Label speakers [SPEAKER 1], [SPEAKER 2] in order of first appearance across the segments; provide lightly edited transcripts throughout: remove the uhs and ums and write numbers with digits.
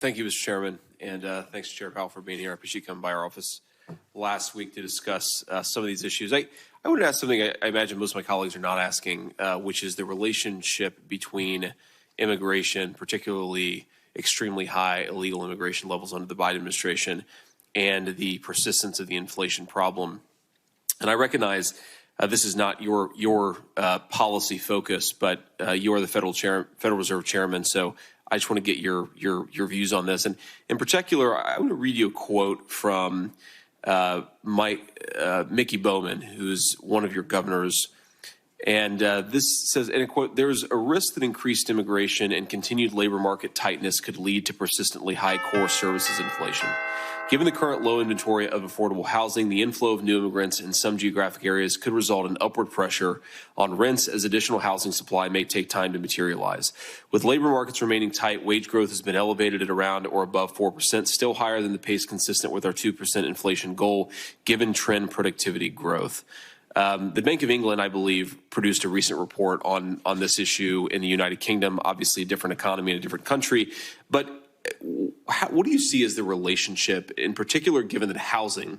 [SPEAKER 1] Thank you, Mr. Chairman, and thanks to Chair Powell for being here. I appreciate you coming by our office last week to discuss some of these issues. I would ask something I imagine most of my colleagues are not asking, which is the relationship between immigration, particularly extremely high illegal immigration levels under the Biden administration, and the persistence of the inflation problem. And I recognize this is not your policy focus, but you are the Federal Reserve Chairman, so I just want to get your views on this. And in particular, I want to read you a quote from Mickey Bowman, who's one of your governors. And this says, in a quote, "There's a risk that increased immigration and continued labor market tightness could lead to persistently high core services inflation. Given the current low inventory of affordable housing, the inflow of new immigrants in some geographic areas could result in upward pressure on rents as additional housing supply may take time to materialize. With labor markets remaining tight, wage growth has been elevated at around or above 4%, still higher than the pace consistent with our 2% inflation goal, given trend productivity growth." The Bank of England, I believe, produced a recent report on this issue in the United Kingdom, obviously a different economy in a different country. But what do you see as the relationship, in particular, given that housing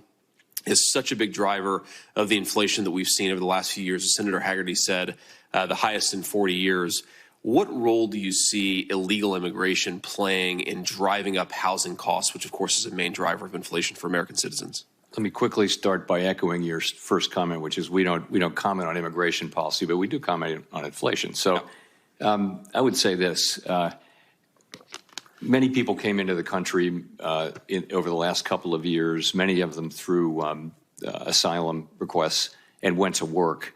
[SPEAKER 1] is such a big driver of the inflation that we've seen over the last few years? As Senator Hagerty said, the highest in 40 years. What role do you see illegal immigration playing in driving up housing costs, which, of course, is a main driver of inflation for American citizens?
[SPEAKER 2] Let me quickly start by echoing your first comment, which is we don't comment on immigration policy, but we do comment on inflation. So I would say this. Many people came into the country over the last couple of years, many of them through asylum requests, and went to work.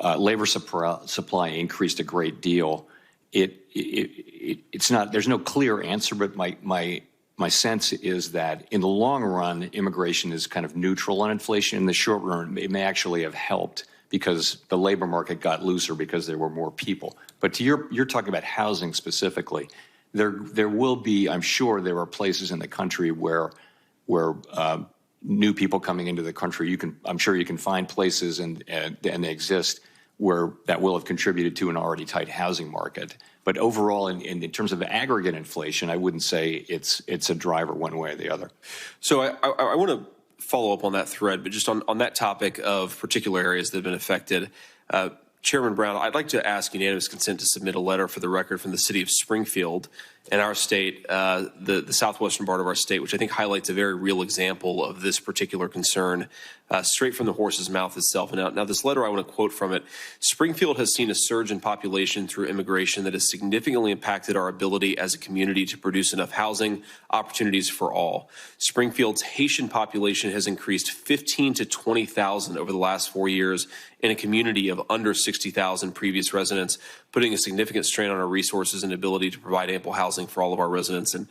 [SPEAKER 2] Labor supply increased a great deal. It's not, there's no clear answer, but my sense is that in the long run, immigration is kind of neutral on inflation. In the short run, it may actually have helped because the labor market got looser because there were more people. But to you're talking about housing specifically. There will be, I'm sure there are places in the country where new people coming into the country, I'm sure you can find places and they exist where that will have contributed to an already tight housing market. But overall, in terms of aggregate inflation, I wouldn't say it's a driver one way or the other.
[SPEAKER 1] So I want to follow up on that thread, but just on that topic of particular areas that have been affected, Chairman Brown, I'd like to ask unanimous consent to submit a letter for the record from the city of Springfield in our state, the southwestern part of our state, which I think highlights a very real example of this particular concern, straight from the horse's mouth itself. Now, this letter, I want to quote from it. "Springfield has seen a surge in population through immigration that has significantly impacted our ability as a community to produce enough housing opportunities for all. Springfield's Haitian population has increased 15 to 20,000 over the last 4 years in a community of under 60,000 previous residents, putting a significant strain on our resources and ability to provide ample housing for all of our residents." And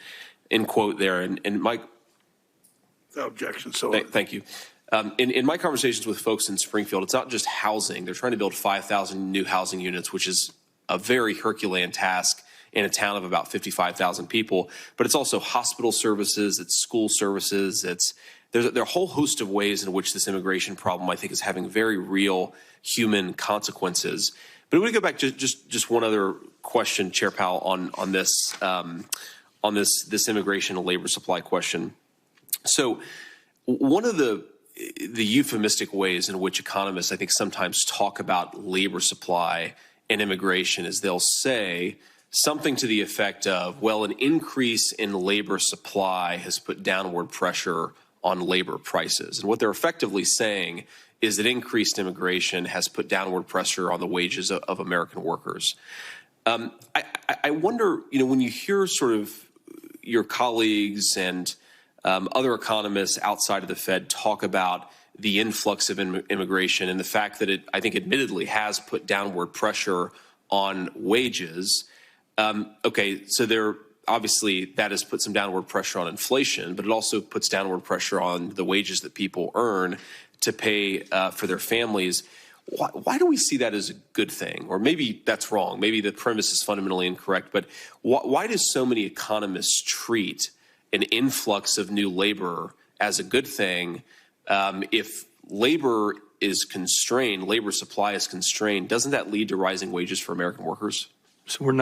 [SPEAKER 1] end quote there. And Mike,
[SPEAKER 3] without objection. So
[SPEAKER 1] thank you. In my conversations with folks in Springfield, it's not just housing. They're trying to build 5,000 new housing units, which is a very Herculean task in a town of about 55,000 people. But it's also hospital services, it's school services, there are a whole host of ways in which this immigration problem, I think, is having very real human consequences. But I want to go back to just one other question, Chair Powell, on this immigration and labor supply question. So one of the euphemistic ways in which economists, I think, sometimes talk about labor supply and immigration is they'll say something to the effect of, well, an increase in labor supply has put downward pressure on labor prices. And what they're effectively saying is that increased immigration has put downward pressure on the wages of American workers. I wonder, when you hear sort of your colleagues and other economists outside of the Fed talk about the influx of immigration and the fact that it, I think, admittedly has put downward pressure on wages. Okay, so obviously that has put some downward pressure on inflation, but it also puts downward pressure on the wages that people earn to pay for their families. Why do we see that as a good thing? Or maybe that's wrong. Maybe the premise is fundamentally incorrect. But why do so many economists treat an influx of new labor as a good thing? If labor is constrained, labor supply is constrained, doesn't that lead to rising wages for American workers?
[SPEAKER 2] So I'm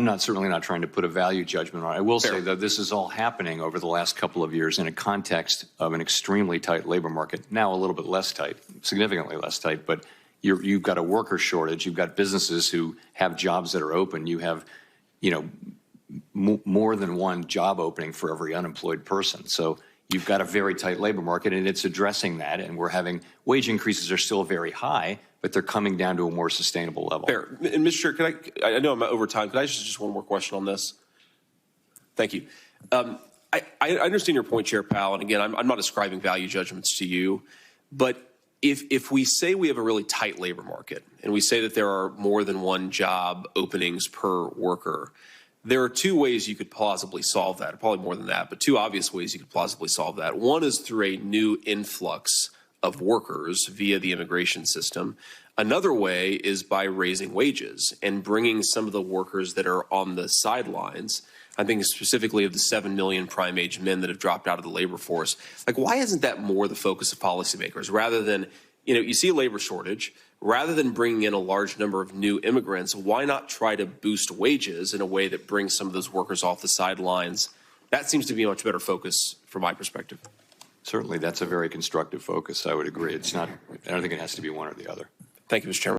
[SPEAKER 2] not certainly not trying to put a value judgment on it. I will say that this is all happening over the last couple of years in a context of an extremely tight labor market. Now a little bit less tight, significantly less tight, but you've got a worker shortage. You've got businesses who have jobs that are open. You have, more than one job opening for every unemployed person. So you've got a very tight labor market, and it's addressing that. And we're having wage increases are still very high, but they're coming down to a more sustainable level.
[SPEAKER 1] Fair. And Mr. Chair, I know I'm over time. Could I just one more question on this? Thank you. I understand your point, Chair Powell. And again, I'm not ascribing value judgments to you, but if we say we have a really tight labor market and we say that there are more than one job openings per worker, there are two ways you could plausibly solve that, probably more than that, but two obvious ways you could plausibly solve that. One is through a new influx of workers via the immigration system. Another way is by raising wages and bringing some of the workers that are on the sidelines. I'm thinking specifically of the 7 million prime age men that have dropped out of the labor force. Like, why isn't that more the focus of policymakers rather than, you see a labor shortage, rather than bringing in a large number of new immigrants, why not try to boost wages in a way that brings some of those workers off the sidelines? That seems to be a much better focus from my perspective.
[SPEAKER 2] Certainly, that's a very constructive focus. I would agree. I don't think it has to be one or the other.
[SPEAKER 1] Thank you, Mr. Chairman.